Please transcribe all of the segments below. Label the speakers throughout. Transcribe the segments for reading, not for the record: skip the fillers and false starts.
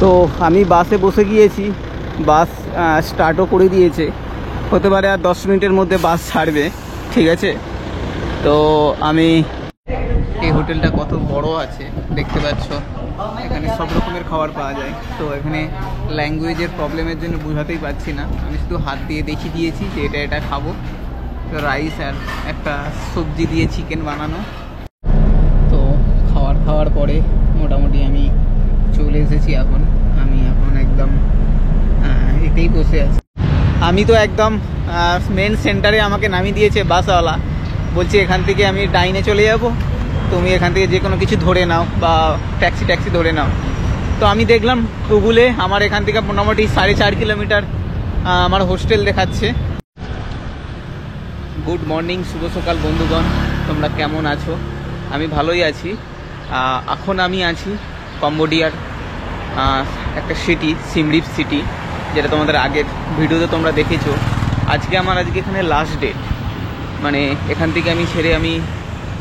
Speaker 1: তো আমি বাসে বসে গিয়েছি, বাস স্টার্টও করে দিয়েছে, হতে পারে আর 10 মিনিটের মধ্যে বাস ছাড়বে, ঠিক আছে। তো আমি এই হোটেলটা কত বড় আছে দেখতে পাচ্ছ, এখানে সব রকমের খাবার পাওয়া যায়। তো এখানে ল্যাঙ্গুয়েজের প্রবলেমের জন্য বোঝাতেই পারছি না, আমি শুধু হাত দিয়ে দেখিয়ে দিয়েছি যে এটা খাবো। তো রাইস আর একটা সবজি দিয়ে চিকেন বানানো। তো খাওয়ার পরে মোটামুটি আমি চলে এসেছি। আমি এখন একদম এতেই বসে আছি। আমি তো একদম মেন সেন্টারে আমাকে নামিয়ে দিয়েছে বাসওয়ালা, বলছে এখান থেকে আমি ডাইনে চলে যাব, তুমি এখান থেকে যে কোনো কিছু ধরে নাও বা ট্যাক্সি ধরে নাও। তো আমি দেখলাম গুগলে আমার এখান থেকে মোটামুটি 4.5 কিলোমিটার আমার হোস্টেল দেখাচ্ছে। গুড মর্নিং, শুভ সকাল বন্ধুগণ, তোমরা কেমন আছো? আমি ভালোই আছি। এখন আমি আছি কম্বোডিয়ার একটা সিটি, সিম রিপ সিটি, যেটা তোমাদের আগের ভিডিওতে তোমরা দেখেছো। আজকে এখানে লাস্ট ডেট, মানে এখান থেকে আমি ছেড়ে আমি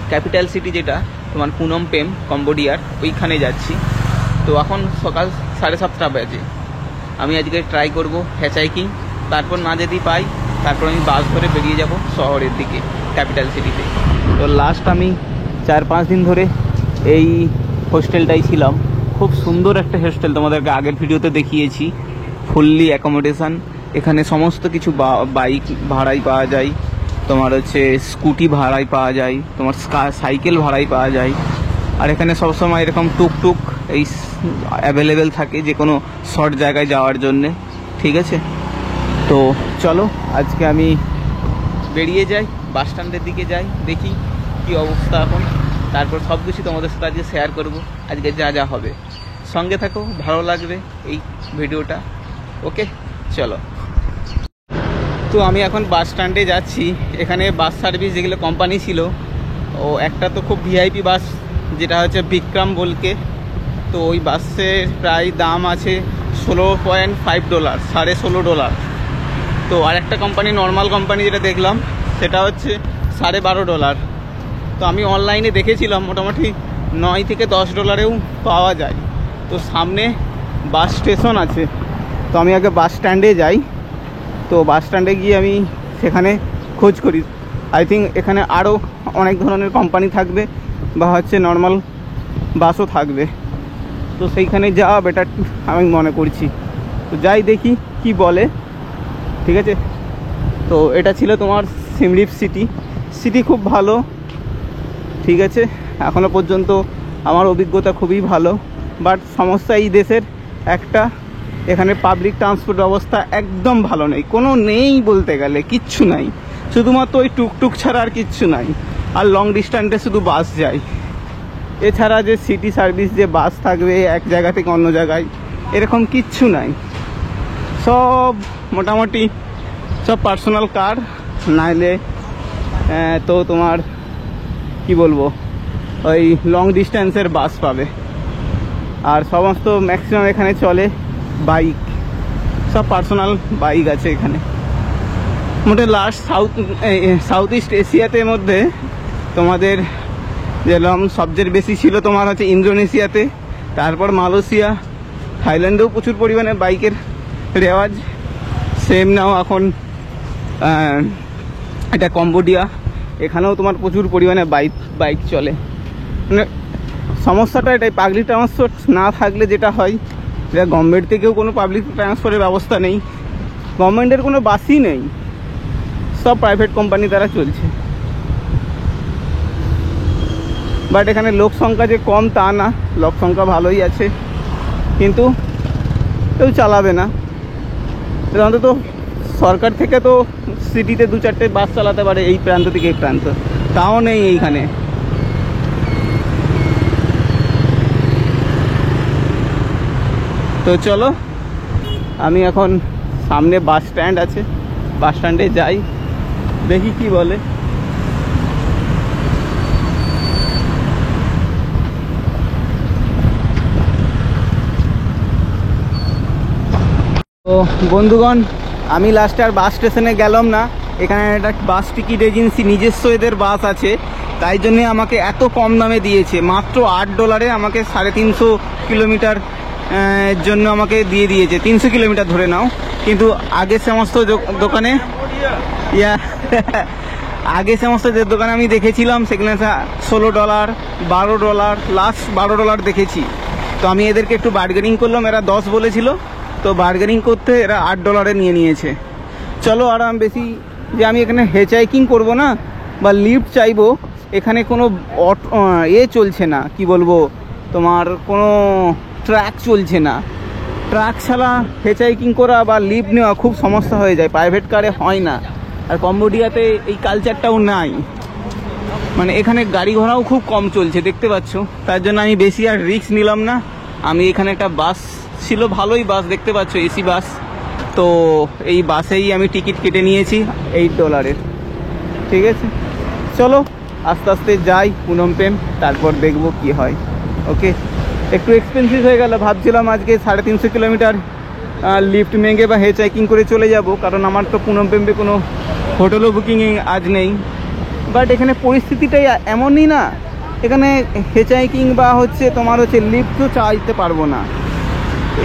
Speaker 1: ক্যাপিটাল সিটি যেটা তোমার পুনম পেম কম্বোডিয়ার, ওইখানে যাচ্ছি। তো এখন সকাল 7:30 বাজে। আমি আজকে ট্রাই করব হেচাইকিং, তারপর না যদি পাই তারপর আমি বাস ধরে বেরিয়ে যাব শহরের দিকে, ক্যাপিটাল সিটিতে। তো লাস্ট আমি 4-5 দিন ধরে এই হোস্টেলটাই ছিলাম। খুব সুন্দর একটা হোস্টেল, তোমাদেরকে আগের ভিডিওতে দেখিয়েছি। ফুললি অ্যাকোমোডেশন, এখানে সমস্ত কিছু বাইক ভাড়াই পাওয়া যায়, তোমার হচ্ছে স্কুটি ভাড়াই পাওয়া যায়, তোমার সাইকেল ভাড়াই পাওয়া যায়। আর এখানে সবসময় এরকম টুকটুক এই অ্যাভেলেবেল থাকে যে কোনো শর্ট জায়গায় যাওয়ার জন্যে, ঠিক আছে। তো চলো আজকে আমি বেরিয়ে যাই, বাস স্ট্যান্ডের দিকে যাই, দেখি কি অবস্থা এখন, তারপর সব কিছু তোমাদের সাথে আজকে শেয়ার করব। আজকে যা হবে সঙ্গে থাকো, ভালো লাগবে এই ভিডিওটা। ওকে চলো। তো আমি এখন বাস স্ট্যান্ডে যাচ্ছি। এখানে বাস সার্ভিস যেগুলো কোম্পানি ছিল, ও একটা তো খুব ভিআইপি বাস, যেটা হচ্ছে বিক্রম বলকে। তো ওই বাসের প্রায় দাম আছে $16.5, $16.5। তো আরেকটা কোম্পানি, নর্মাল কোম্পানি যেটা দেখলাম, সেটা হচ্ছে $12.5। তো আমি অনলাইনে দেখেছিলাম মোটামুটি $9 থেকে $10 পাওয়া যায়। তো সামনে বাস স্টেশন আছে, তো আমি আগে বাস স্ট্যান্ডে যাই। তো বাস স্ট্যান্ডে গিয়ে আমি সেখানে খোঁজ করি। আই থিঙ্ক এখানে আরও অনেক ধরনের কোম্পানি থাকবে বা হচ্ছে নর্মাল বাসও থাকবে। তো সেইখানে যাওয়া বেটার আমি মনে করছি। তো যাই দেখি কি বলে, ঠিক আছে। তো এটা ছিল তোমার সিম রিপ সিটি খুব ভালো, ঠিক আছে। এখনও পর্যন্ত আমার অভিজ্ঞতা খুবই ভালো। বাট সমস্যা এই দেশের একটা, এখানে পাবলিক ট্রান্সপোর্ট ব্যবস্থা একদম ভালো নেই, কোনো নেই বলতে গেলে, কিচ্ছু নাই। শুধুমাত্র ওই টুকটুক ছাড়া আর কিচ্ছু নাই। আর লং ডিস্ট্যান্সে শুধু বাস যায়, এছাড়া যে সিটি সার্ভিস যে বাস থাকবে এক জায়গা থেকে অন্য জায়গায়, এরকম কিচ্ছু নাই। সব মোটামুটি সব পার্সোনাল কার, নাইলে তো তোমার কি বলবো, ওই লং ডিস্ট্যান্সের বাস পাবে। আর সমস্ত ম্যাক্সিমাম এখানে চলে বাইক, সব পার্সোনাল বাইক আছে এখানে। মোটামুটি লাস্ট সাউথ ইস্ট এশিয়াতে মধ্যে তোমাদের যেরকম সবচেয়ে বেশি ছিল তোমার হচ্ছে ইন্দোনেশিয়াতে, তারপর মালয়েশিয়া, থাইল্যান্ডেও প্রচুর পরিমাণে বাইকের রেওয়াজ। সেম নাও এখন এটা কম্বোডিয়া, এখানেও তোমার প্রচুর পরিমাণে বাইক চলে। মানে সমস্যাটা এটাই, পাবলিক ট্রান্সপোর্ট না থাকলে যেটা হয়, যেটা গভর্নমেন্ট থেকেও কোনো পাবলিক ট্রান্সপোর্টের ব্যবস্থা নেই, গভর্নমেন্টের কোনো বাসই নেই, সব প্রাইভেট কোম্পানি দ্বারা চলছে। বাট এখানে লোক সংখ্যা যে কম তা না, লোক সংখ্যা ভালোই আছে, কিন্তু কেউ চালাবে না। অন্তত সরকার থেকে তো সিটিতে 2-4টে বাস চালাতে পারে এই প্রান্ত থেকে এই প্রান্ত, তাও নেই এইখানে। তো চলো আমি এখন সামনে বাস স্ট্যান্ড আছে, বাস স্ট্যান্ডে যাই, দেখি কি বলে। তো বন্ধুগণ, আমি লাস্টে আর বাস স্টেশনে গেলাম না। এখানে একটা বাস টিকিট এজেন্সি নিজস্ব এদের বাস আছে, তাই জন্যে আমাকে এত কম দামে দিয়েছে, মাত্র $8 আমাকে 350 কিলোমিটার এর জন্য আমাকে দিয়ে দিয়েছে 300 কিলোমিটার ধরে নাও। কিন্তু আগে সমস্ত দোকানে আগে সমস্ত যে দোকানে আমি দেখেছিলাম সেখানে $16, $12, লাস্ট $12 দেখেছি। তো আমি এদেরকে একটু বার্গেনিং করলাম, এরা 10 বলেছিল, তো বার্গেনিং করতে এরা $8 নিয়ে নিয়েছে। চলো, আর আমি বেশি যে আমি এখানে হেচাইকিং করবো না বা লিফট চাইবো, এখানে কোনো চলছে না, কি বলবো, তোমার কোনো ট্রাক চলছে না। ট্রাক ছাড়া হেচাইকিং করা বা লিফট নেওয়া খুব সমস্যা হয়ে যায়, প্রাইভেট কারে হয় না। আর কম্বোডিয়াতে এই কালচারটাও নাই, মানে এখানে গাড়ি ঘোড়াও খুব কম চলছে দেখতে পাচ্ছ। তার জন্য আমি বেশি আর রিস্ক নিলাম না। আমি এখানে একটা বাস ছিল, ভালোই বাস দেখতে পাচ্ছ, এসি বাস, তো এই বাসেই আমি টিকিট কেটে নিয়েছি $8। ঠিক আছে, চলো আস্তে আস্তে যাই পুনম পেম, তারপর দেখবো কি হয়। ওকে, একটু এক্সপেন্সিভ হয়ে গেল, ভাবছিলাম আজকে 350 কিলোমিটার লিফট মেঙ্গে বা হেচাইকিং করে চলে যাব, কারণ আমার তো পুনম পেমে কোনো হোটেলও বুকিং আজ নেই। বাট এখানে পরিস্থিতিটাই এমনই না, এখানে হেচাইকিং বা তোমার লিফট তো চাইতে পারবো না।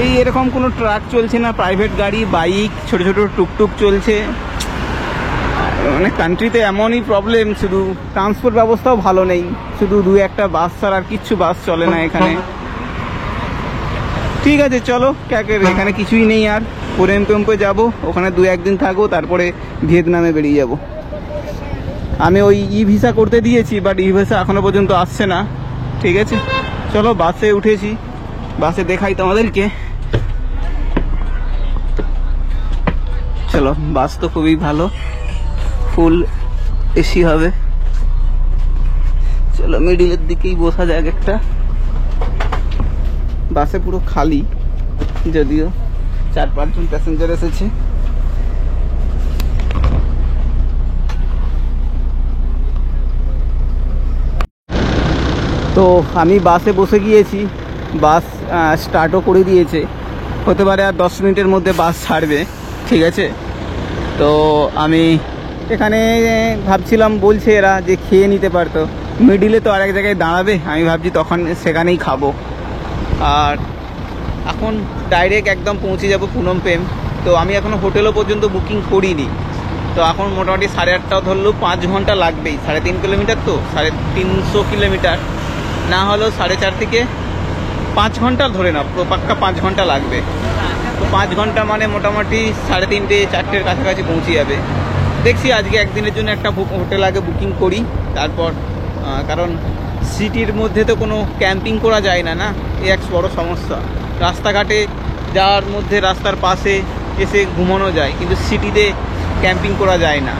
Speaker 1: এই এরকম কোনো ট্রাক চলছে না, প্রাইভেট গাড়ি, বাইক, ছোট ছোট টুকটুক চলছে। মানে কান্ট্রিতে এমনই প্রবলেম, শুধু ট্রান্সপোর্ট ব্যবস্থাও ভালো নেই, শুধু 2-1টা বাস ছাড়া আর কিচ্ছু বাস চলে না এখানে। ঠিক আছে, চলো, এখানে কিছুই নেই। আর পুনেমপে যাবো, ওখানে 2-1 দিন থাকবো, তারপরে ভিয়েতনামে বেরিয়ে যাব। আমি ওই ভিসা করতে দিয়েছি, বাট ভিসা এখনো পর্যন্ত আসছে না। ঠিক আছে, চলো, বাসে উঠেছি, বাসে দেখাই তোমাদেরকে। চলো, বাস তো খুবই ভালো, ফুল এসি হবে। চলো, মিডিলের দিকেই বসা যাক একটা। বাসে পুরো খালি, যদিও 4-5 জন প্যাসেঞ্জার এসেছে। তো আমি বাসে বসে গিয়েছি, বাস স্টার্টও করে দিয়েছে, হতে পারে আর 10 মিনিটের মধ্যে বাস ছাড়বে। ঠিক আছে, তো আমি এখানে ভাবছিলাম, বলছে এরা যে খেয়ে নিতে পারতো, মিডিলে তো আরেক জায়গায় দাঁড়াবে, আমি ভাবছি তখন সেখানেই খাবো। আর এখন ডাইরেক্ট একদম পৌঁছে যাব পুনম পেম। তো আমি এখনও হোটেলও পর্যন্ত বুকিং করিনি, তো এখন মোটামুটি 8:30 ধরলেও 5 ঘন্টা লাগবেই। 3.5 কিলোমিটার, তো 350 কিলোমিটার না হলেও 4.5 থেকে 5 ঘন্টা ধরে না, পাক্কা 5 ঘন্টা লাগবে। তো 5 ঘন্টা মানে মোটামুটি 3:30-4টের কাছাকাছি পৌঁছে যাবে। দেখছি আজকে একদিনের জন্য একটা হোটেল আগে বুকিং করি, তারপর, কারণ সিটির মধ্যে তো কোনো ক্যাম্পিং করা যায় না, না, এই এক বড় সমস্যা। রাস্তাঘাটে যাওয়ার মধ্যে রাস্তার পাশে এসে ঘুমানো যায়, কিন্তু সিটিতে ক্যাম্পিং করা যায় না।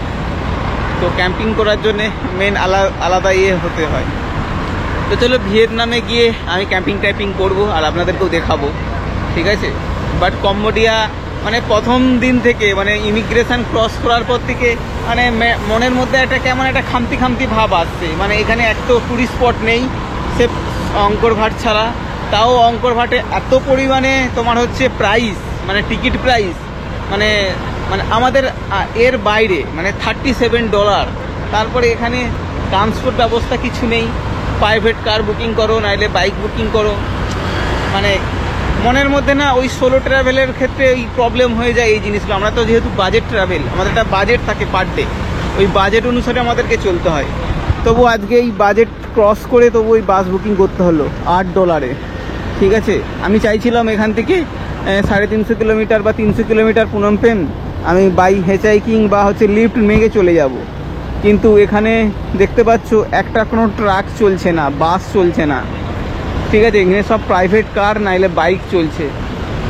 Speaker 1: তো ক্যাম্পিং করার জন্যে মেন আলাদা হতে হয়। তো চলো, ভিয়েতনামে গিয়ে আমি ক্যাম্পিং করব আর আপনাদেরকেও দেখাবো। ঠিক আছে, বাট কম্বোডিয়া মানে প্রথম দিন থেকে, মানে ইমিগ্রেশন ক্রস করার পর থেকে, মানে মনের মধ্যে একটা কেমন একটা খামতি ভাব আসছে। মানে এখানে এক তো টুরিস্ট স্পট নেই, সে অঙ্কর ভাট ছাড়া, তাও অঙ্কর ভাটে এত পরিমাণে তোমার প্রাইস, মানে টিকিট প্রাইস, মানে আমাদের এর বাইরে, মানে $37। তারপরে এখানে ট্রান্সপোর্ট ব্যবস্থা কিছু নেই, প্রাইভেট কার বুকিং করো, নাইলে বাইক বুকিং করো। মানে মনের মধ্যে না ওই সোলো ট্রাভেলের ক্ষেত্রে এই প্রবলেম হয়ে যায় এই জিনিসগুলো। আমরা তো যেহেতু বাজেট ট্রাভেল, আমাদের একটা বাজেট থাকে পার ডে, ওই বাজেট অনুসারে আমাদেরকে চলতে হয়। তবু আজকে এই বাজেট ক্রস করে তবু ওই বাস বুকিং করতে হলো $8। ঠিক আছে, আমি চাইছিলাম এখান থেকে 350 কিলোমিটার বা 300 কিলোমিটার পুনম পেম আমি বাই হেচাইকিং বা লিফট মেঘে চলে যাব, কিন্তু এখানে দেখতে পাচ্ছ একটা কোনো ট্রাক চলছে না, বাস চলছে না। ঠিক আছে, এখানে সব প্রাইভেট কার নাইলে বাইক চলছে।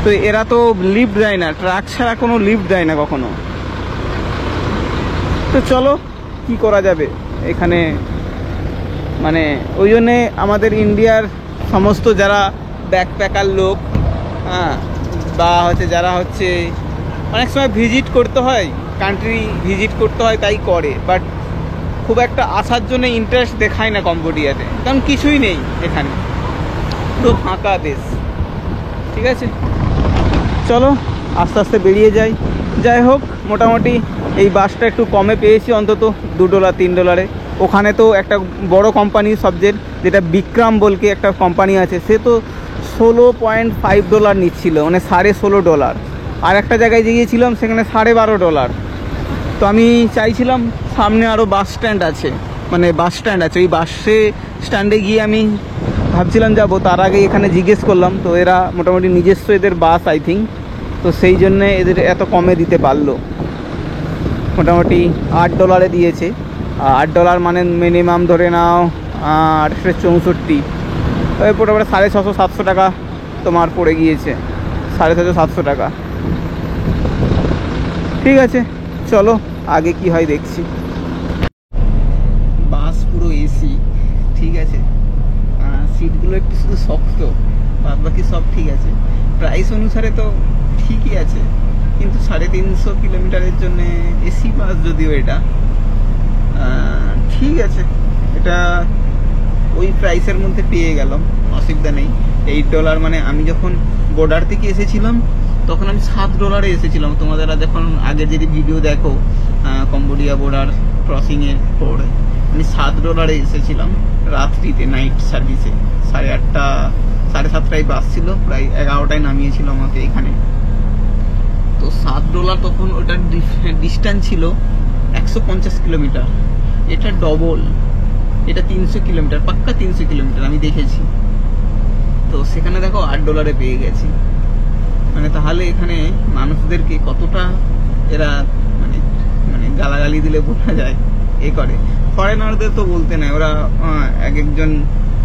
Speaker 1: তো এরা তো লিফট দেয় না, ট্রাক ছাড়া কোনো লিফট দেয় না কখনো। তো চলো, কি করা যাবে এখানে, মানে ওই জন্যে আমাদের ইন্ডিয়ার সমস্ত যারা ব্যাকপ্যাকার লোক, হ্যাঁ, বা যারা অনেক সময় ভিজিট করতে হয়, কান্ট্রি ভিজিট করতে হয়, তাই করে, বাট খুব একটা আসার জন্য ইন্টারেস্ট দেখায় না কম্বোডিয়াতে, কারণ কিছুই নেই এখানে, পুরো ফাঁকা দেশ। ঠিক আছে, চলো আস্তে আস্তে বেরিয়ে যাই হোক, মোটামুটি এই বাসটা একটু কমে পেয়েছি, অন্তত $2-3। ওখানে তো একটা বড় কোম্পানি সবচেয়ে, যেটা বিক্রম বলকে একটা কোম্পানি আছে, সে তো $16.5 নিচ্ছিল, মানে $16.5। আর একটা জায়গায় গিয়েছিলাম সেখানে $12.5। তো আমি চাইছিলাম সামনে আরও বাস স্ট্যান্ড আছে, মানে বাস স্ট্যান্ড আছে, ওই বাসে স্ট্যান্ডে গিয়ে আমি ভাবছিলাম যাব। তার আগে এখানে জিজ্ঞেস করলাম, তো এরা মোটামুটি নিজস্ব এদের বাস আই থিঙ্ক, তো সেই জন্যে এদের এত কমে দিতে পারলো। মোটামুটি $8 দিয়েছে। $8 মানে মিনিমাম ধরে নাও 864, মোটামুটি 650-700 টাকা তোমার পড়ে গিয়েছে, 650-700 টাকা। ঠিক আছে, চলো আগে কি হয় দেখছি। বাস পুরো এসি, ঠিক আছে, সিটগুলো একটু শুধু শক্ত, বাদ বাকি সব ঠিক আছে। প্রাইস অনুসারে তো ঠিকই আছে, কিন্তু 350 কিলোমিটারের জন্য এসি বাস, যদিও এটা ঠিক আছে, এটা ওই প্রাইসের মধ্যে পেয়ে গেলাম, অসুবিধা নেই। $8 মানে আমি যখন বর্ডার থেকে এসেছিলাম তখন আমি $7 এসেছিলাম। তোমাদের যখন আগে যদি ভিডিও দেখো কম্বোডিয়া বর্ডার ক্রসিংয়ের পরে, আমি $7 এসেছিলাম রাত্রিতে, নাইট সার্ভিসে। 8:30 7:30টায় বাস ছিল, প্রায় 11টায় নামিয়েছিল আমাকে এখানে। তো $7 তখন ওটার ডিস্টেন্স ছিল 150 কিলোমিটার, এটা ডবল, এটা 300 কিলোমিটার, পাক্কা 300 কিলোমিটার আমি দেখেছি। তো সেখানে দেখো $8 পেয়ে গেছি। মানে তাহলে এখানে মানুষদেরকে কতটা এরা মানে মানে গালাগালি দিলে বোঝা যায় এ করে। ফরেনারদের তো বলতে নাই, ওরা একজন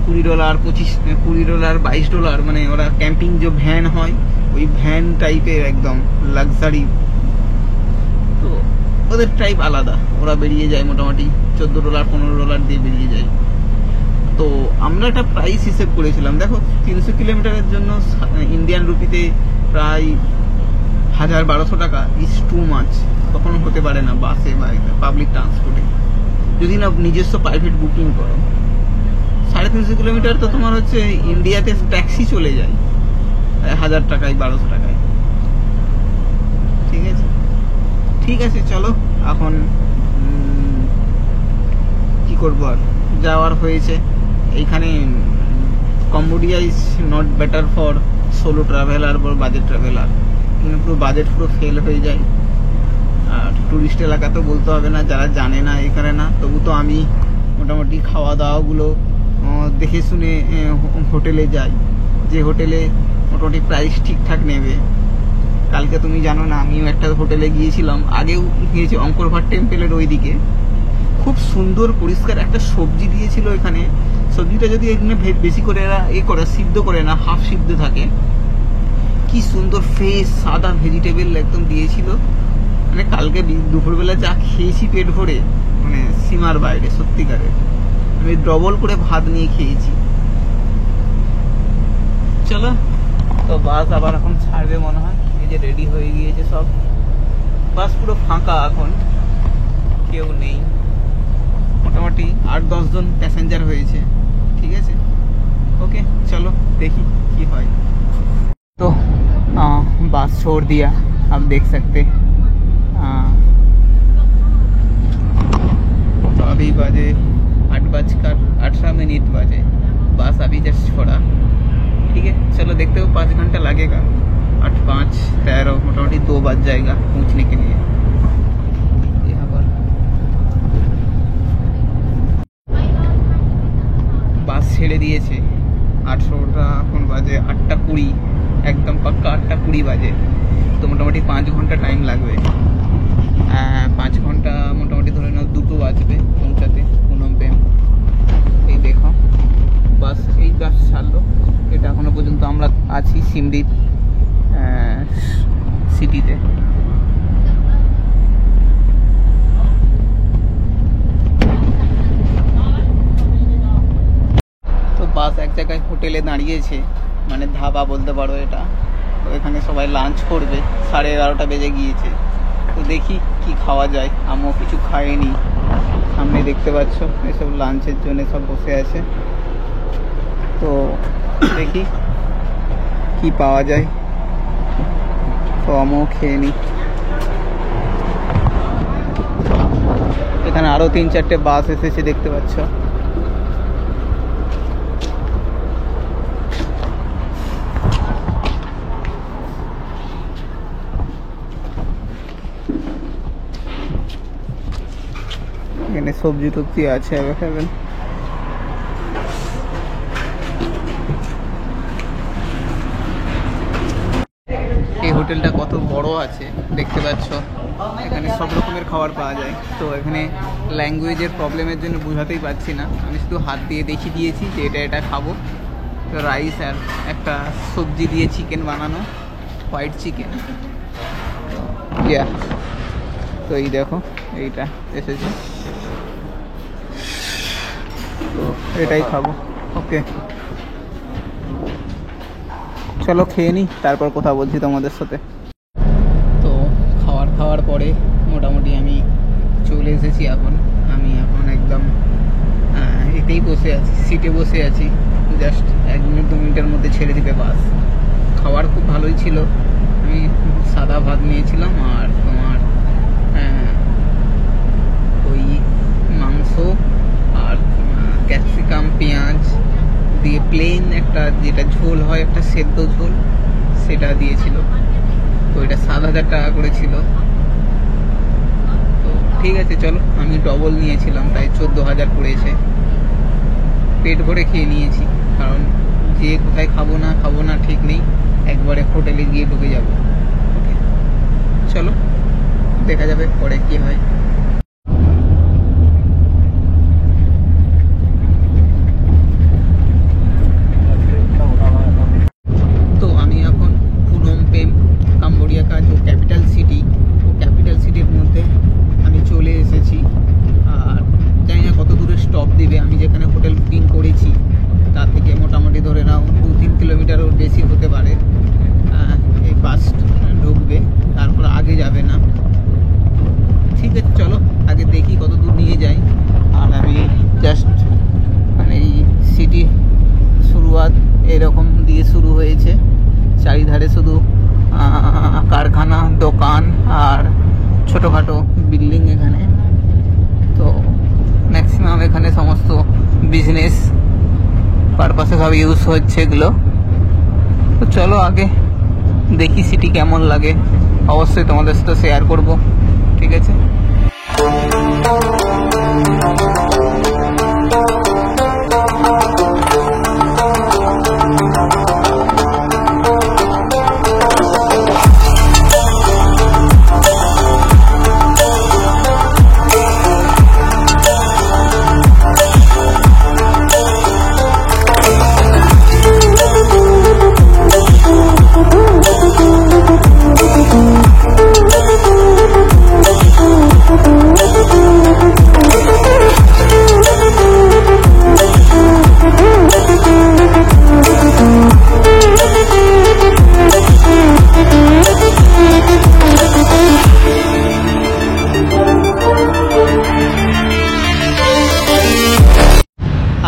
Speaker 1: $20, $20, $22, মানে ওরা ক্যাম্পিং যে ভ্যান হয় ওই ভ্যান টাইপের একদম লাক্সারি। তো ওদের টাইপ আলাদা, ওরা বেরিয়ে যায় মোটামুটি $14, $15 দিয়ে বেরিয়ে যায়। তো আমরা একটা প্রাইস হিসেব করেছিলাম, দেখো 300 কিলোমিটারের জন্য ইন্ডিয়ান রুপিতে প্রায় 1000-1200 টাকা ইজ টু মাচ। কখনো হতে পারে না বাসে বা পাবলিক ট্রান্সপোর্টে, যদি না নিজস্ব প্রাইভেট বুকিং করো। 350 কিলোমিটার তো তোমার হচ্ছে ইন্ডিয়াতে ট্যাক্সি চলে যায় 1000 টাকায় 1200 টাকায়। ঠিক আছে, ঠিক আছে, চলো এখন কি করবো, আর যাওয়ার হয়েছে। এইখানে Cambodia is not better for solo traveller বা বাজেট ট্রাভেলার, কিন্তু পুরো বাজেট পুরো ফেল হয়ে যায়। আর টুরিস্ট এলাকা তো বলতে হবে না, যারা জানে না এখানে না, তবু তো আমি মোটামুটি খাওয়া দাওয়াগুলো দেখে শুনে হোটেলে যাই, যে হোটেলে মোটামুটি প্রাইস ঠিকঠাক নেবে। কালকে তুমি জানো না, আমিও একটা হোটেলে গিয়েছিলাম, আগেও গিয়েছি অঙ্করভাট টেম্পেলের ওইদিকে, খুব সুন্দর পরিষ্কার একটা সবজি দিয়েছিল এখানে। সবজিটা যদি এখানে বেশি করে এরা করে সিদ্ধ করে না, হাফ সিদ্ধ থাকে, কি সুন্দর ফ্রেশ সাদা ভেজিটেবল একদম দিয়েছিল। মানে কালকে দুপুরবেলা যা খেয়েছি পেট ভরে, মানে সীমার বাইরে সত্যিকারের। আমি ডবল করে ভাত নিয়ে খেয়েছি। চলো, তো বাস আবার এখন ছাড়বে মনে হয়, এই যে রেডি হয়ে গিয়েছে সব, বাস পুরো ফাঁকা এখন, কেউ নেই। মোটামুটি 8-10 জন প্যাসেঞ্জার হয়েছে। ঠিক আছে, ओके चलो देखी की হয়। तो बस छोड़ दिया, आप देख सकते। तो अभी बजे 8:18 बजे, बस अभी जस्ट छोड़ा। ठीक है, चलो देखते हो 5 घंटा लगेगा, 8, 5, 13 मोटामोटी 2 बज जाएगा पहुँचने के लिए यहाँ पर। বাস ছেড়ে দিয়েছে, 800টা এখন বাজে 8:20, একদম পাক্কা 8:20 বাজে। তো মোটামুটি 5 ঘন্টা টাইম লাগবে, 5 ঘন্টা মোটামুটি ধরে নাও 2 বাজবে পৌঁছাতে পুনম পেম। এই দেখো বাস, এই বাস ছাড়লো, এটা এখনো পর্যন্ত আমরা আছি সিমডিপ সিটিতে। বাস এক জায়গায় হোটেলে দাঁড়িয়েছে, মানে ধাবা বলতে পারো এটা। তো এখানে সবাই লাঞ্চ করবে, 11:30 বেজে গিয়েছে। তো দেখি কি খাওয়া যায়, আমিও কিছু খাইনি। সামনে দেখতে পাচ্ছ এসব লাঞ্চের জন্য সব বসে আছে। তো দেখি কি পাওয়া যায়, তো আমিও খেয়ে নিই। এখানে আরও 3-4টে বাস এসেছে দেখতে পাচ্ছ। সবজি টবজি আছে অ্যাভেলেবেল। এই হোটেলটা কত বড় আছে দেখতে পাচ্ছ, এখানে সব রকমের খাবার পাওয়া যায়। তো এখানে ল্যাঙ্গুয়েজের প্রবলেমের জন্য বোঝাতেই পারছি না, আমি শুধু হাত দিয়ে দেখিয়ে দিয়েছি যে এটা খাবো। তো রাইস আর একটা সবজি দিয়ে চিকেন বানানো, হোয়াইট চিকেন। তো এই দেখো এইটা এসেছে, তো এটাই খাবো। ওকে চলো খেয়ে নিই, তারপর কথা বলছি তোমাদের সাথে। তো খাওয়ার পরে মোটামুটি আমি চলে এসেছি। আমি এখন একদম এতেই বসে আছি, সিটে বসে আছি। জাস্ট 1 মিনিট 2 মিনিটের মধ্যে ছেড়ে দিবে বাস। খাবার খুব ভালোই ছিল। আমি সাদা ভাত নিয়েছিলাম আর তোমার ওই মাংস আর ক্যাপসিকাম পেঁয়াজ দিয়ে প্লেন একটা যেটা ঝোল হয়, একটা সেদ্ধ ঝোল, সেটা দিয়েছিল। তো এটা 7,000 টাকা করেছিল। তো ঠিক আছে চলো, আমি ডবল নিয়েছিলাম তাই 14,000 পড়েছে। পেট ভরে খেয়ে নিয়েছি, কারণ যে কোথায় খাবো না ঠিক নেই, একবারে হোটেলে গিয়ে ঢুকে যাবো। ওকে চলো দেখা যাবে পরে কি হয়। তো আমি এখন ফুনম পেম, কাম্বোডিয়া का जो ক্যাপিটাল সিটির মধ্যে আমি চলে এসেছি। আর জানি না কত দূরে স্টপ দিবে, আমি যেখানে হোটেল বুকিং করেছি তার থেকে মোটামুটি ধরে নাও 2-3 কিলোমিটারও বেশি হতে পারে। এই বাস ঢুকবে, তারপর আগে যাবে না। ঠিক আছে চলো আগে দেখি কত দূর নিয়ে যাই। আর আমি জাস্ট মানে এই সিটি শুরুয়াত এরকম দিয়ে শুরু হয়েছে, চারিধারে শুধু কারখানা, দোকান আর ছোটোখাটো বিল্ডিং এখানে। তো ম্যাক্সিমাম এখানে সমস্ত বিজনেস পারপাসে সব ইউজ হচ্ছে এগুলো। তো চলো আগে দেখি সিটি কেমন লাগে, অবশ্যই তোমাদের সাথে শেয়ার করব। ঠিক আছে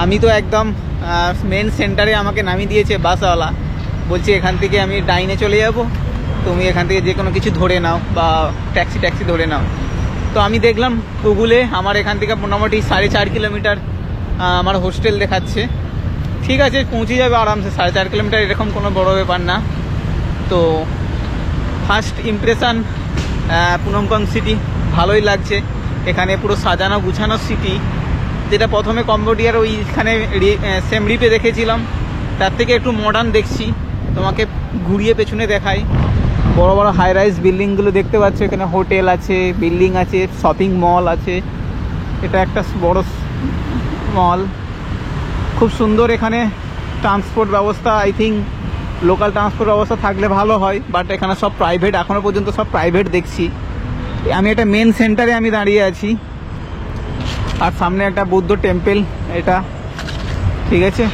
Speaker 1: আমি তো একদম মেন সেন্টারে আমাকে নামিয়ে দিয়েছে বাসওয়ালা, বলছে এখান থেকে আমি ডাইনে চলে যাব, তুমি এখান থেকে যে কোনো কিছু ধরে নাও বা ট্যাক্সি ধরে নাও। তো আমি দেখলাম গুগলে আমার এখান থেকে মোটামুটি 4.5 কিলোমিটার আমার হোস্টেল দেখাচ্ছে। ঠিক আছে পৌঁছে যাবে আরামসে, 4.5 কিলোমিটার এরকম কোনো বড় ব্যাপার না। তো ফার্স্ট ইমপ্রেশন পুনম পেম সিটি ভালোই লাগছে। এখানে পুরো সাজানো গুছানো সিটি, যেটা প্রথমে কম্বোডিয়ার ওইখানে সেম রিপে দেখেছিলাম, তার থেকে একটু মডার্ন দেখছি। তোমাকে ঘুরিয়ে পেছনে দেখাই, বড় বড় হাই রাইজ বিল্ডিংগুলো দেখতে পাচ্ছ। এখানে হোটেল আছে, বিল্ডিং আছে, শপিং মল আছে। এটা একটা বড় মল, খুব সুন্দর। এখানে ট্রান্সপোর্ট ব্যবস্থা, আই থিঙ্ক লোকাল ট্রান্সপোর্ট ব্যবস্থা থাকলে ভালো হয়, বাট এখানে সব প্রাইভেট, এখনও পর্যন্ত সব প্রাইভেট দেখছি। আমি একটা মেন সেন্টারে আমি দাঁড়িয়ে আছি, আর সামনে একটা বুদ্ধ টেম্পল এটা। ঠিক আছে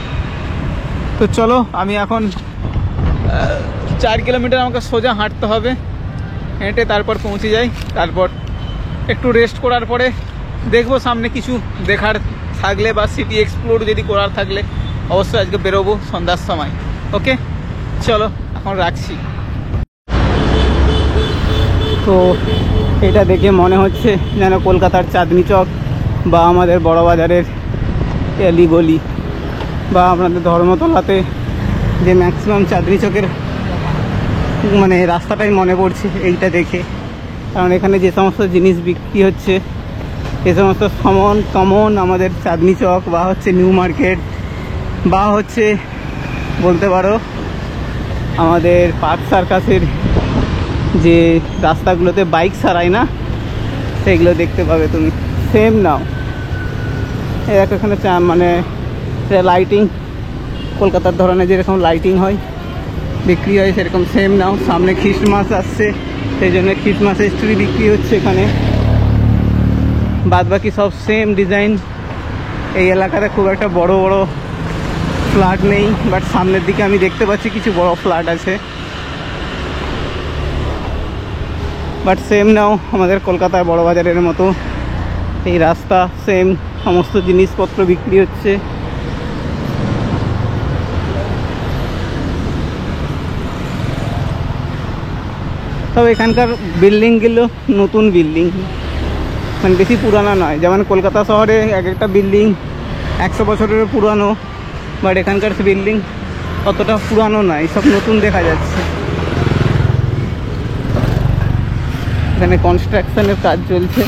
Speaker 1: তো চলো, আমি এখন 4 কিলোমিটার আমাকে সোজা হাঁটতে হবে, হেঁটে তারপর পৌঁছে যাই। তারপর একটু রেস্ট করার পরে দেখবো সামনে কিছু দেখার থাকলে বা সিটি এক্সপ্লোর যদি করার থাকলে অবশ্যই আজকে বেরোবো সন্ধ্যার সময়। ওকে চলো এখন রাখছি। তো এটা দেখে মনে হচ্ছে যেন কলকাতার চাঁদনি চক বা আমাদের বড় বাজারের অলিগলি বা আপনাদের ধর্মতলাতে যে ম্যাক্সিমাম চাঁদনি চকের মানে রাস্তাটাই মনে পড়ছে এইটা দেখে। কারণ এখানে যে সমস্ত জিনিস বিক্রি হচ্ছে
Speaker 2: এই সমস্ত কমন আমাদের চাঁদনি চক বা হচ্ছে নিউ মার্কেট বা হচ্ছে বলতে পারো আমাদের পার্ক সার্কাসের যে রাস্তাগুলোতে বাইক সারায় না, সেগুলো দেখতে পাবে তুমি। সেম নাও এক এখানে মানে লাইটিং কলকাতার ধরনের যেরকম লাইটিং হয় বিক্রি হয় সেরকম সেম নাও। সামনে খ্রিস্টমাস আসছে, সেই জন্য খ্রিস্টমাসের ট্রি বিক্রি হচ্ছে এখানে। বাদ বাকি সব সেম ডিজাইন। এই এলাকাতে খুব একটা বড় বড় ফ্ল্যাট নেই, বাট সামনের দিকে আমি দেখতে পাচ্ছি কিছু বড় ফ্ল্যাট আছে। বাট সেম নাও আমাদের কলকাতার বড় বাজারের মতো এই রাস্তা সেম, সমস্ত জিনিসপত্র বিক্রি হচ্ছে। তবে এখানকার বিল্ডিংগুলো নতুন বিল্ডিং, মানে বেশি পুরানো নয়। যেমন কলকাতা শহরে এক একটা বিল্ডিং 100 বছরের পুরানো, বাট এখানকার বিল্ডিং অতটা পুরানো নয়, সব নতুন দেখা যাচ্ছে। এখানে কনস্ট্রাকশনের কাজ চলছে।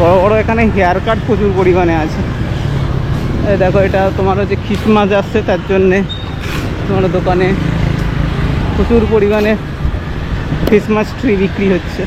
Speaker 2: বড় বড় এখানে হেয়ার কাট প্রচুর পরিমাণে আছে। এই দেখো, এটা তোমার হচ্ছে খ্রিস্টমাস আসছে, তার জন্যে তোমার দোকানে প্রচুর পরিমাণে ক্রিসমাস ট্রি বিক্রি হচ্ছে।